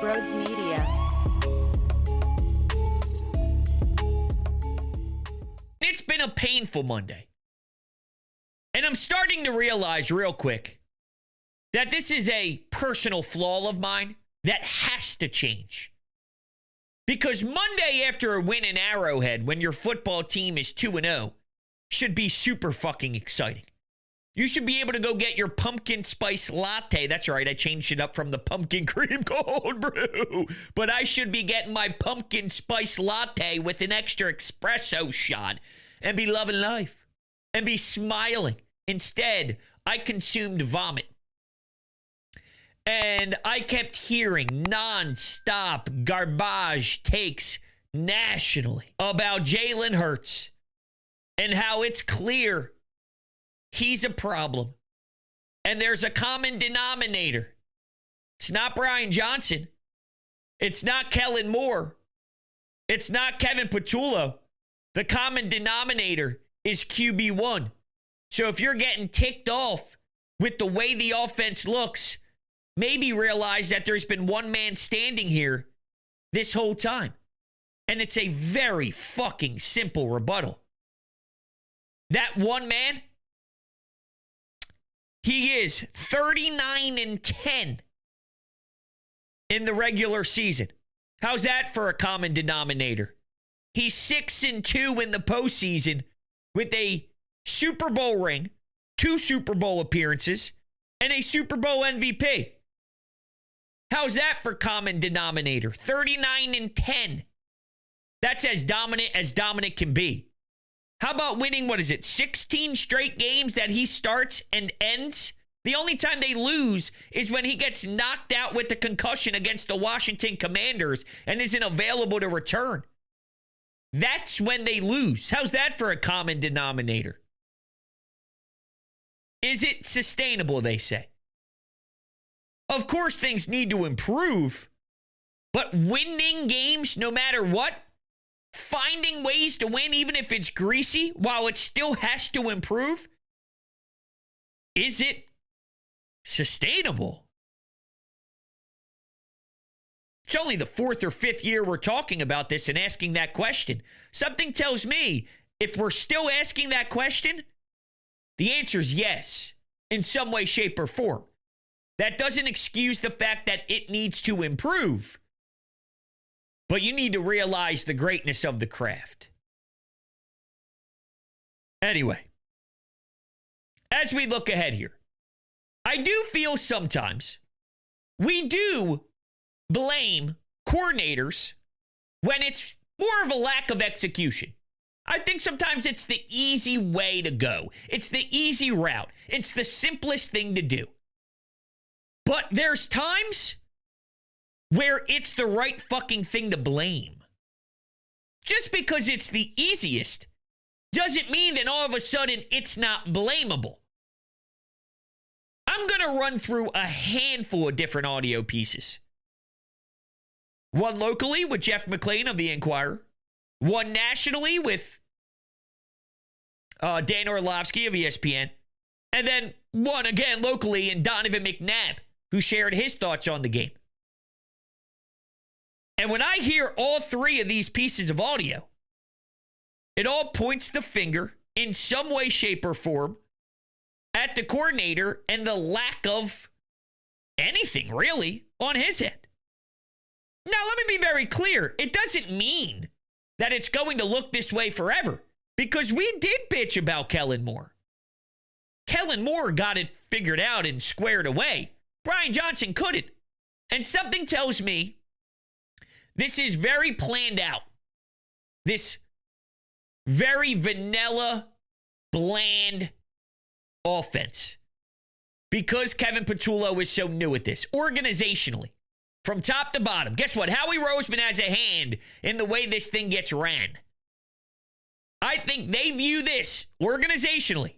Brodes Media. It's been a painful Monday. And I'm starting to realize real quick that this is a personal flaw of mine that has to change. Because Monday after a win in Arrowhead, when your football team is 2-0, should be super fucking exciting. You should be able to go get your pumpkin spice latte. That's right, I changed it up from the pumpkin cream cold brew. But I should be getting my pumpkin spice latte with an extra espresso shot and be loving life and be smiling. Instead, I consumed vomit. And I kept hearing non-stop garbage takes nationally about Jalen Hurts and how it's clear he's a problem. And there's a common denominator. It's not Brian Johnson. It's not Kellen Moore. It's not Kevin Patullo. The common denominator is QB1. So if you're getting ticked off with the way the offense looks, maybe realize that there's been one man standing here this whole time. And it's a very fucking simple rebuttal. That one man, he is 39-10 in the regular season. How's that for a common denominator? He's 6-2 in the postseason with a Super Bowl ring, 2 Super Bowl appearances, and a Super Bowl MVP. How's that for common denominator? 39-10. That's as dominant can be. How about winning, 16 straight games that he starts and ends? The only time they lose is when he gets knocked out with the concussion against the Washington Commanders and isn't available to return. That's when they lose. How's that for a common denominator? Is it sustainable, they say? Of course, things need to improve, but winning games no matter what, finding ways to win even if it's greasy while it still has to improve, is it sustainable? It's only the 4th or 5th year we're talking about this and asking that question. Something tells me if we're still asking that question, the answer is yes, in some way, shape, or form. That doesn't excuse the fact that it needs to improve. But you need to realize the greatness of the craft. Anyway, as we look ahead here, I do feel sometimes we do blame coordinators when it's more of a lack of execution. I think sometimes it's the easy way to go. It's the easy route. It's the simplest thing to do. But there's times where it's the right fucking thing to blame. Just because it's the easiest doesn't mean that all of a sudden it's not blamable. I'm going to run through a handful of different audio pieces. One locally with Jeff McClain of The Inquirer. One nationally with Dan Orlovsky of ESPN. And then one again locally in Donovan McNabb, who shared his thoughts on the game. And when I hear all 3 of these pieces of audio, it all points the finger in some way, shape, or form at the coordinator and the lack of anything really on his end. Now, let me be very clear. It doesn't mean that it's going to look this way forever, because we did bitch about Kellen Moore. Kellen Moore got it figured out and squared away. Brian Johnson couldn't. And something tells me this is very planned out. This very vanilla, bland offense. Because Kevin Patullo is so new at this, organizationally, from top to bottom. Guess what? Howie Roseman has a hand in the way this thing gets ran. I think they view this organizationally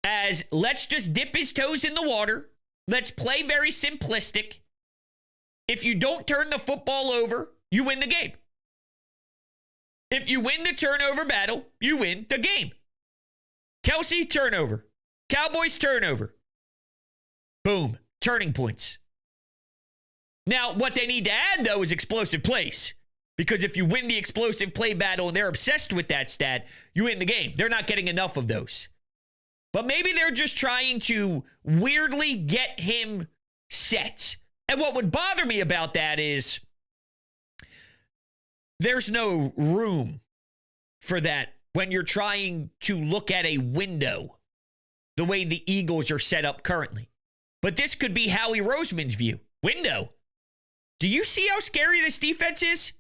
as let's just dip his toes in the water. Let's play very simplistic. If you don't turn the football over, you win the game. If you win the turnover battle, you win the game. Kelsey, turnover. Cowboys, turnover. Boom. Turning points. Now, what they need to add, though, is explosive plays. Because if you win the explosive play battle and they're obsessed with that stat, you win the game. They're not getting enough of those. But maybe they're just trying to weirdly get him set. And what would bother me about that is there's no room for that when you're trying to look at a window the way the Eagles are set up currently. But this could be Howie Roseman's view. Window. Do you see how scary this defense is?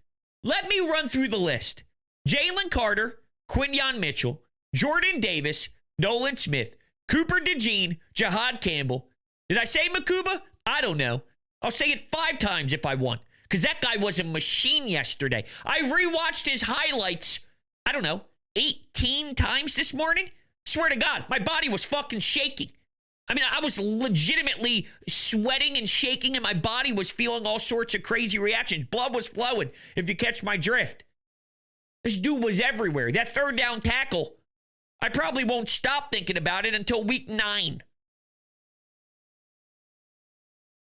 Let me run through the list. Jalen Carter, Quinyon Mitchell, Jordan Davis, Nolan Smith, Cooper DeJean, Jahad Campbell. Did I say Makuba? I don't know. I'll say it 5 times if I want, because that guy was a machine yesterday. I rewatched his highlights, 18 times this morning. Swear to God, my body was fucking shaking. I mean, I was legitimately sweating and shaking, and my body was feeling all sorts of crazy reactions. Blood was flowing, if you catch my drift. This dude was everywhere. That third down tackle, I probably won't stop thinking about it until week 9.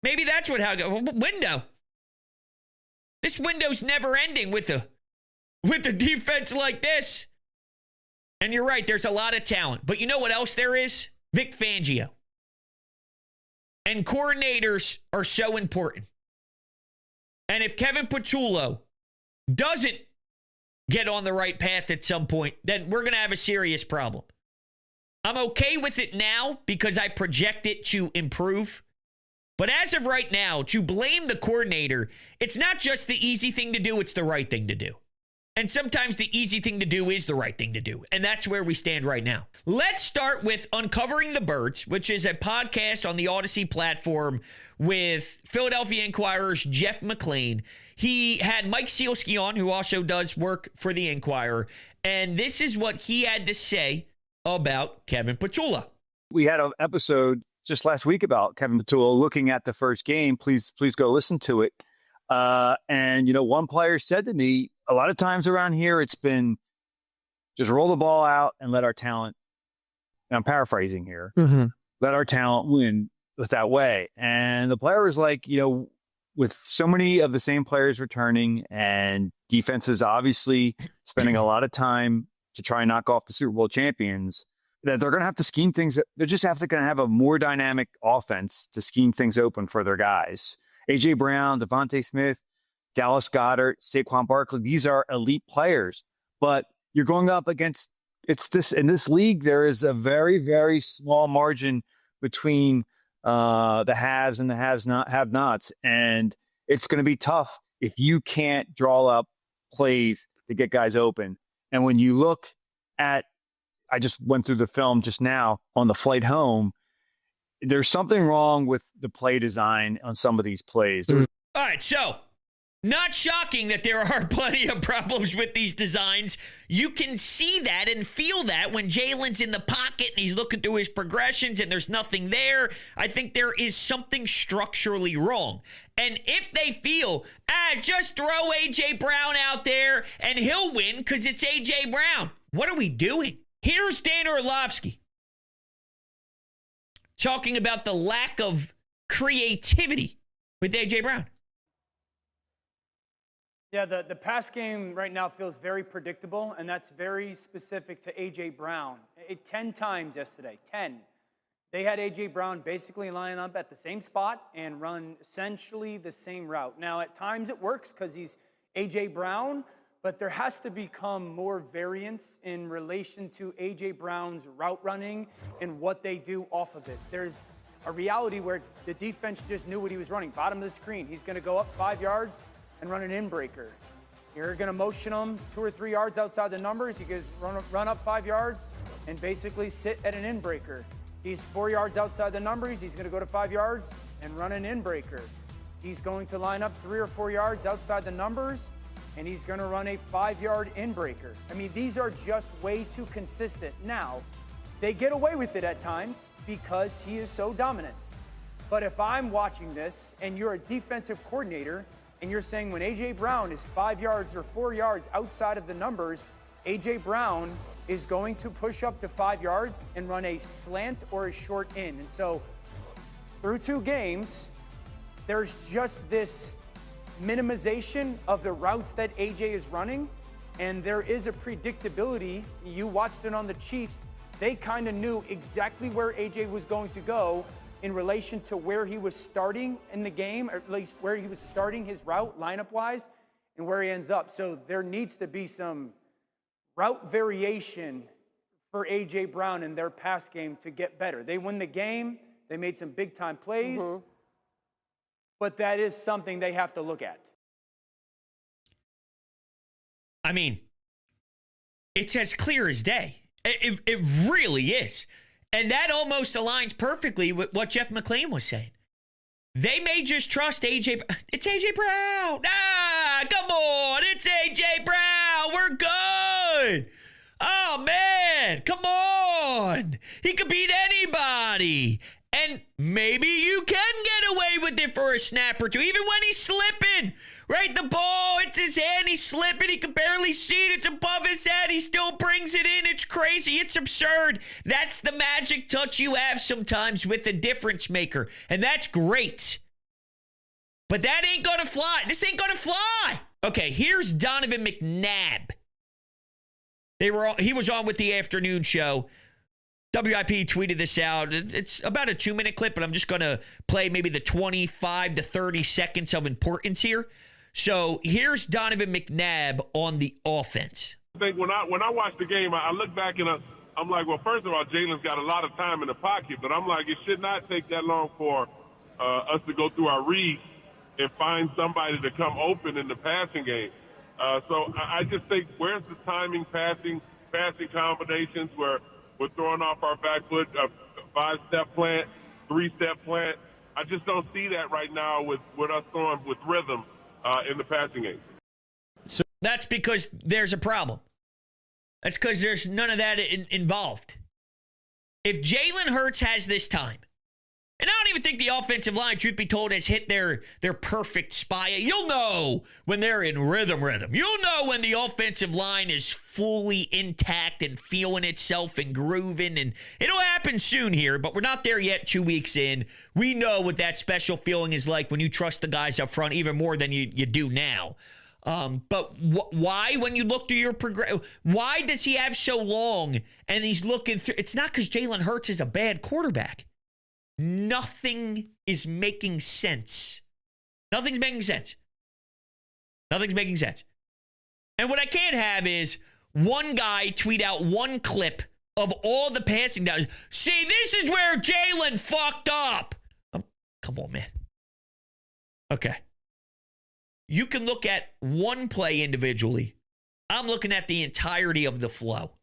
Maybe that's what window. This window's never ending with the defense like this. And you're right, there's a lot of talent. But you know what else there is? Vic Fangio. And coordinators are so important. And if Kevin Patullo doesn't get on the right path at some point, then we're going to have a serious problem. I'm okay with it now because I project it to improve. But as of right now, to blame the coordinator, it's not just the easy thing to do, it's the right thing to do. And sometimes the easy thing to do is the right thing to do. And that's where we stand right now. Let's start with Uncovering the Birds, which is a podcast on the Odyssey platform with Philadelphia Inquirer's Jeff McClain. He had Mike Sealski on, who also does work for the Inquirer. And this is what he had to say about Kevin Patullo. We had an episode just last week about Kevin Patullo looking at the first game. Please go listen to it. And, one player said to me, a lot of times around here, it's been just roll the ball out and let our talent, and I'm paraphrasing here, let our talent win with that way. And the player was like, with so many of the same players returning and defenses obviously spending a lot of time to try and knock off the Super Bowl champions, that they're going to have to scheme things. They're just going to have a more dynamic offense to scheme things open for their guys. A.J. Brown, Devontae Smith, Dallas Goedert, Saquon Barkley, these are elite players, but you're going up against in this league, there is a very, very small margin between the haves and the have-nots. And it's going to be tough if you can't draw up plays to get guys open. And when you look at, I just went through the film just now on the flight home, there's something wrong with the play design on some of these plays. All right, so not shocking that there are plenty of problems with these designs. You can see that and feel that when Jalen's in the pocket and he's looking through his progressions and there's nothing there. I think there is something structurally wrong. And if they feel, just throw A.J. Brown out there and he'll win because it's A.J. Brown. What are we doing? Here's Dan Orlovsky talking about the lack of creativity with A.J. Brown. Yeah, the pass game right now feels very predictable, and that's very specific to A.J. Brown. 10 times yesterday, 10. They had A.J. Brown basically line up at the same spot and run essentially the same route. Now, at times it works because he's A.J. Brown, but there has to become more variance in relation to A.J. Brown's route running and what they do off of it. There's a reality where the defense just knew what he was running. Bottom of the screen, he's going to go up 5 yards and run an in breaker. You're going to motion him 2 or 3 yards outside the numbers. He goes run up 5 yards and basically sit at an in breaker. He's 4 yards outside the numbers. He's going to go to 5 yards and run an in breaker. He's going to line up 3 or 4 yards outside the numbers, and he's going to run a 5-yard in breaker. I mean, these are just way too consistent. Now, they get away with it at times because he is so dominant. But if I'm watching this and you're a defensive coordinator and you're saying when A.J. Brown is 5 yards or 4 yards outside of the numbers, A.J. Brown is going to push up to 5 yards and run a slant or a short in. And so through 2 games, there's just this minimization of the routes that AJ is running, and there is a predictability. You watched it on the Chiefs. They kind of knew exactly where AJ was going to go in relation to where he was starting in the game, or at least where he was starting his route lineup-wise, and where he ends up. So there needs to be some route variation for A.J. Brown in their pass game to get better. They win the game. They made some big-time plays. But that is something they have to look at. I mean, it's as clear as day. It really is. And that almost aligns perfectly with what Jeff McLean was saying. They may just trust A.J. It's A.J. Brown. Come on. It's A.J. Brown. We're good. Oh, man. Come on. He could beat anybody. And maybe you can get away with it for a snap or two, even when he's slipping. Right? The ball, it's his hand. He's slipping. He can barely see it. It's above his head. He still brings it in. It's crazy. It's absurd. That's the magic touch you have sometimes with the difference maker. And that's great. But that ain't going to fly. This ain't going to fly. Okay, here's Donovan McNabb. He was on with the afternoon show. WIP tweeted this out. It's about a 2-minute clip, but I'm just going to play maybe the 25 to 30 seconds of importance here. So here's Donovan McNabb on the offense. I think when I watch the game, I look back and I'm like, well, first of all, Jalen's got a lot of time in the pocket, but I'm like, it should not take that long for us to go through our reads and find somebody to come open in the passing game. So I just think, where's the timing, passing combinations where we're throwing off our back foot, 5-step plant, 3-step plant? I just don't see that right now with us throwing with rhythm in the passing game. So that's because there's a problem. That's because there's none of that involved. If Jalen Hurts has this time, and I don't even think the offensive line, truth be told, has hit their perfect spot. You'll know when they're in rhythm. You'll know when the offensive line is fully intact and feeling itself and grooving. And it'll happen soon here, but we're not there yet 2 weeks in. We know what that special feeling is like when you trust the guys up front even more than you do now. But why, when you look through your progress, why does he have so long and he's looking through? It's not because Jalen Hurts is a bad quarterback. Nothing is making sense. Nothing's making sense. And what I can't have is one guy tweet out one clip of all the passing downs. See, this is where Jalen fucked up. Come on, man. Okay. You can look at one play individually. I'm looking at the entirety of the flow.